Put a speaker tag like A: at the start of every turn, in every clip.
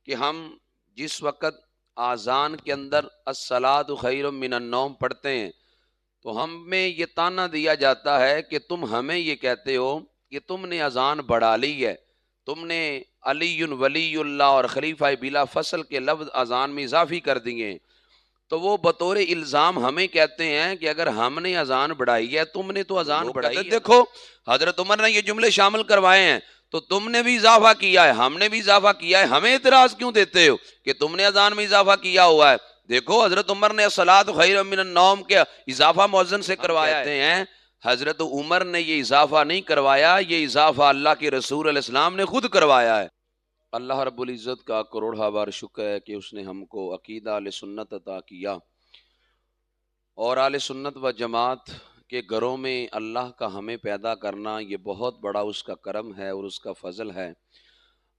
A: کہ ہم جس وقت آذان کے اندر الصلاۃ خیر من النوم پڑھتے ہیں تو ہمیں یہ تانا دیا جاتا ہے کہ تم ہمیں یہ کہتے ہو کہ تم نے اذان بڑھا لی ہے، تم نے علی ولی اللہ اور خلیفہ بلا فصل کے لفظ اذان میں اضافی کر دیے ہیں۔ تو وہ بطور الزام ہمیں کہتے ہیں کہ اگر ہم نے اذان بڑھائی ہے تم نے تو اذان بڑھائی ہے۔ دیکھو حضرت عمر نے یہ جملے شامل کروائے ہیں تو تم نے بھی اضافہ کیا ہے، ہم نے بھی اضافہ کیا ہے، ہمیں اعتراض کیوں دیتے ہو کہ تم نے اذان میں اضافہ کیا ہوا ہے؟ دیکھو حضرت عمر نے الصلاۃ خیر من النوم کے اضافہ مؤذن سے کروایا ہے۔ حضرت عمر نے یہ اضافہ نہیں کروایا، یہ اضافہ اللہ کے رسول علیہ السلام نے خود کروایا ہے۔ اللہ رب العزت کا کروڑہ بار شکر ہے کہ اس نے ہم کو عقیدہ اہل سنت عطا کیا، اور اہل سنت و جماعت کے گھروں میں اللہ کا ہمیں پیدا کرنا یہ بہت بڑا اس کا کرم ہے اور اس کا فضل ہے۔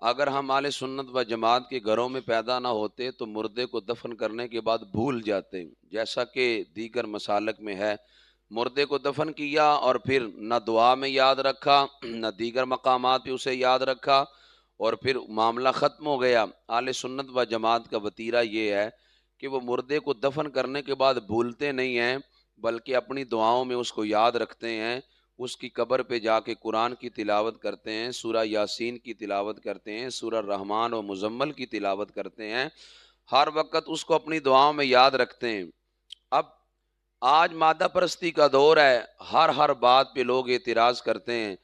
A: اگر ہم اہل سنت و جماعت کے گھروں میں پیدا نہ ہوتے تو مردے کو دفن کرنے کے بعد بھول جاتے، جیسا کہ دیگر مسالک میں ہے۔ مردے کو دفن کیا اور پھر نہ دعا میں یاد رکھا، نہ دیگر مقامات پہ اسے یاد رکھا، اور پھر معاملہ ختم ہو گیا۔ اہل سنت و جماعت کا وتیرہ یہ ہے کہ وہ مردے کو دفن کرنے کے بعد بھولتے نہیں ہیں، بلکہ اپنی دعاؤں میں اس کو یاد رکھتے ہیں، اس کی قبر پہ جا کے قرآن کی تلاوت کرتے ہیں، سورہ یاسین کی تلاوت کرتے ہیں، سورہ رحمان و مزمل کی تلاوت کرتے ہیں، ہر وقت اس کو اپنی دعاؤں میں یاد رکھتے ہیں۔ اب آج مادہ پرستی کا دور ہے، ہر بات پہ لوگ اعتراض کرتے ہیں۔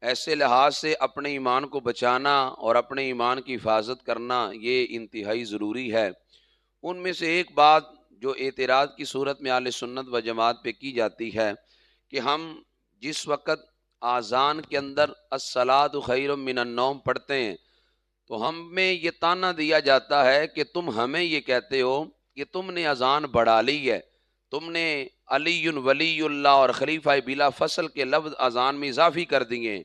A: ایسے لحاظ سے اپنے ایمان کو بچانا اور اپنے ایمان کی حفاظت کرنا یہ انتہائی ضروری ہے۔ ان میں سے ایک بات جو اعتراض کی صورت میں اہل سنت و جماعت پہ کی جاتی ہے کہ ہم جس وقت آذان کے اندر الصلاۃ خیر من النوم پڑھتے ہیں تو ہمیں یہ تانا دیا جاتا ہے کہ تم ہمیں یہ کہتے ہو کہ تم نے اذان بڑھا لی ہے، تم نے علی ولی اللہ اور خلیفہ بلا فصل کے لفظ اذان میں اضافی کر دیے ہیں۔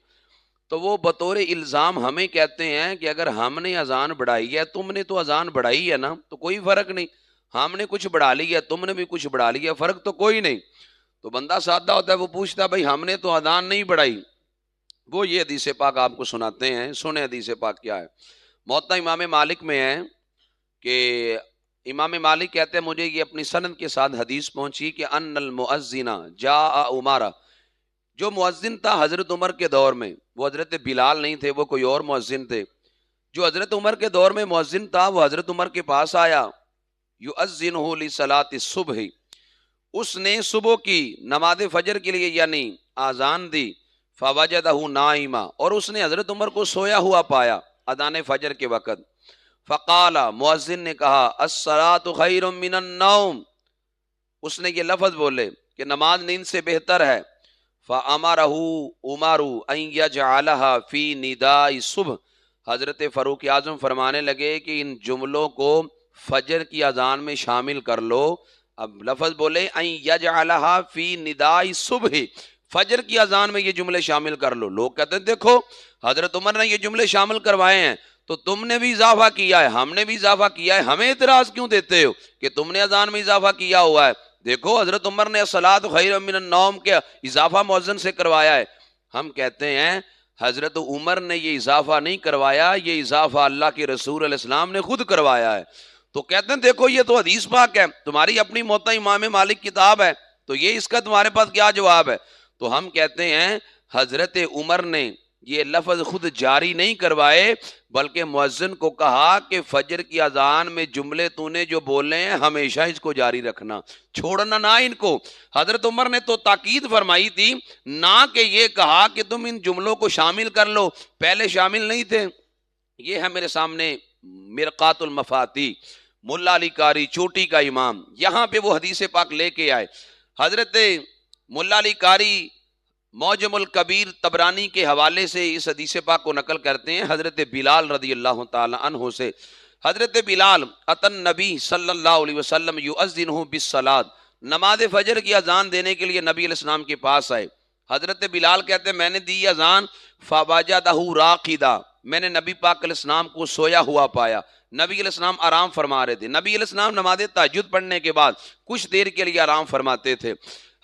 A: تو وہ بطور الزام ہمیں کہتے ہیں کہ اگر ہم نے اذان بڑھائی ہے تم نے تو اذان بڑھائی ہے نا، تو کوئی فرق نہیں، ہم نے کچھ بڑھا لی ہے تم نے بھی کچھ بڑھا لیا، فرق تو کوئی نہیں۔ تو بندہ سادہ ہوتا ہے، وہ پوچھتا ہے بھائی ہم نے تو اذان نہیں بڑھائی۔ وہ یہ حدیث پاک آپ کو سناتے ہیں، سنیں حدیث پاک کیا ہے۔ موطا امام مالک میں ہے کہ امام مالک کہتے ہیں مجھے یہ اپنی سند کے ساتھ حدیث پہنچی کہ ان المؤذن جاء عمارہ، جو مؤذن تھا حضرت عمر کے دور میں، وہ حضرت بلال نہیں تھے، وہ کوئی اور مؤذن تھے، جو حضرت عمر کے دور میں مؤذن تھا وہ حضرت عمر کے پاس آیا، یؤذنہ لصلاۃ الصبح، اس نے صبح کی نماز فجر کے لیے یعنی آذان دی، فوجدہ نائما، اور اس نے حضرت عمر کو سویا ہوا پایا اذان فجر کے وقت، فقال، مؤذن نے کہا الصلاۃ خیر من النوم، اس نے یہ لفظ بولے کہ نماز نیند سے بہتر ہے، فَأَمَرَهُ عُمَرُ أَن يَجْعَلَهَا فِي نِدَاءِ الصُّبْحِ، حضرت فاروق اعظم فرمانے لگے کہ ان جملوں کو فجر کی اذان میں شامل کر لو۔ اب لفظ بولے أَن يَجْعَلَهَا فِي نِدَاءِ الصُّبْحِ، فجر کی اذان میں یہ جملے شامل کر لو۔ لوگ کہتے ہیں دیکھو حضرت عمر نے یہ جملے شامل کروائے ہیں تو تم نے بھی اضافہ کیا ہے، ہم نے بھی اضافہ کیا ہے، ہمیں اعتراض کیوں دیتے ہو کہ تم نے اذان میں اضافہ کیا ہوا ہے؟ دیکھو حضرت عمر نے الصلاۃ خیر من النوم کے اضافہ مؤذن سے کروایا ہے۔ ہم کہتے ہیں حضرت عمر نے یہ اضافہ نہیں کروایا، یہ اضافہ اللہ کے رسول علیہ السلام نے خود کروایا ہے۔ تو کہتے ہیں دیکھو یہ تو حدیث پاک ہے، تمہاری اپنی موطا امام مالک کتاب ہے، تو یہ اس کا تمہارے پاس کیا جواب ہے؟ تو ہم کہتے ہیں حضرت عمر نے یہ لفظ خود جاری نہیں کروائے، بلکہ مؤذن کو کہا کہ فجر کی اذان میں جملے تو نے جو بولے ہیں ہمیشہ اس کو جاری رکھنا، چھوڑنا نہ ان کو۔ حضرت عمر نے تو تاکید فرمائی تھی، نہ کہ یہ کہا کہ تم ان جملوں کو شامل کر لو، پہلے شامل نہیں تھے۔ یہ ہے میرے سامنے مرقات المفاتیح، ملا علی قاری چوٹی کا امام، یہاں پہ وہ حدیث پاک لے کے آئے۔ حضرت ملا علی قاری معجم الکبیر طبرانی کے حوالے سے اس حدیث پاک کو نقل کرتے ہیں حضرت بلال رضی اللہ تعالی عنہ سے۔ حضرت بلال اتى النبی صلی اللہ علیہ وسلم یؤذنہ بالصلاۃ، نماز فجر کی اذان دینے کے لیے نبی علیہ السلام کے پاس آئے۔ حضرت بلال کہتے ہیں میں نے دی اذان، فوجدہ راقدا، میں نے نبی پاک علیہ السلام کو سویا ہوا پایا۔ نبی علیہ السلام آرام فرما رہے تھے۔ نبی علیہ السلام نماز تہجد پڑھنے کے بعد کچھ دیر کے لیے آرام فرماتے تھے۔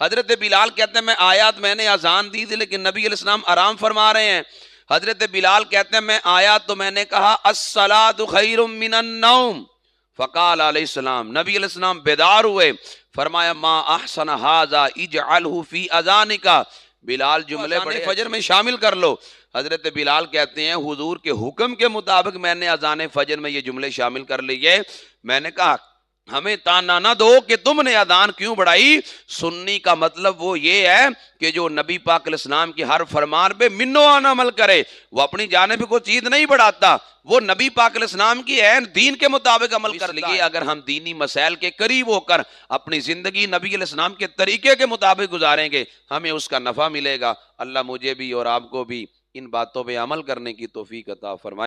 A: حضرت بلال کہتے ہیں میں آیا، میں نے اذان دی تھی لیکن نبی علیہ السلام آرام فرما رہے ہیں۔ حضرت بلال کہتے ہیں میں آیا تو میں نے کہا الصلاۃ خیر من النوم، فقال علیہ السلام، نبی علیہ السلام بیدار ہوئے، فرمایا ما احسن ھذا اجعلہ فی اذانک، بلال جملے پڑھے فجر میں شامل کر لو۔ حضرت بلال کہتے ہیں حضور کے حکم کے مطابق میں نے اذان فجر میں یہ جملے شامل کر لیے۔ میں نے کہا ہمیں تانا نہ دو کہ تم نے اذان کیوں بڑھائی، سنی کا مطلب وہ یہ ہے کہ جو نبی پاک علیہ السلام کی ہر فرمان پہ منو آن عمل کرے، وہ اپنی جانب کوئی چیز نہیں بڑھاتا، وہ نبی پاک علیہ السلام کی ہے دین کے مطابق عمل کر لیے۔ اگر ہم دینی مسائل کے قریب ہو کر اپنی زندگی نبی علیہ السلام کے طریقے کے مطابق گزاریں گے، ہمیں اس کا نفع ملے گا۔ اللہ مجھے بھی اور آپ کو بھی ان باتوں پہ عمل کرنے کی توفیق عطا فرمائے۔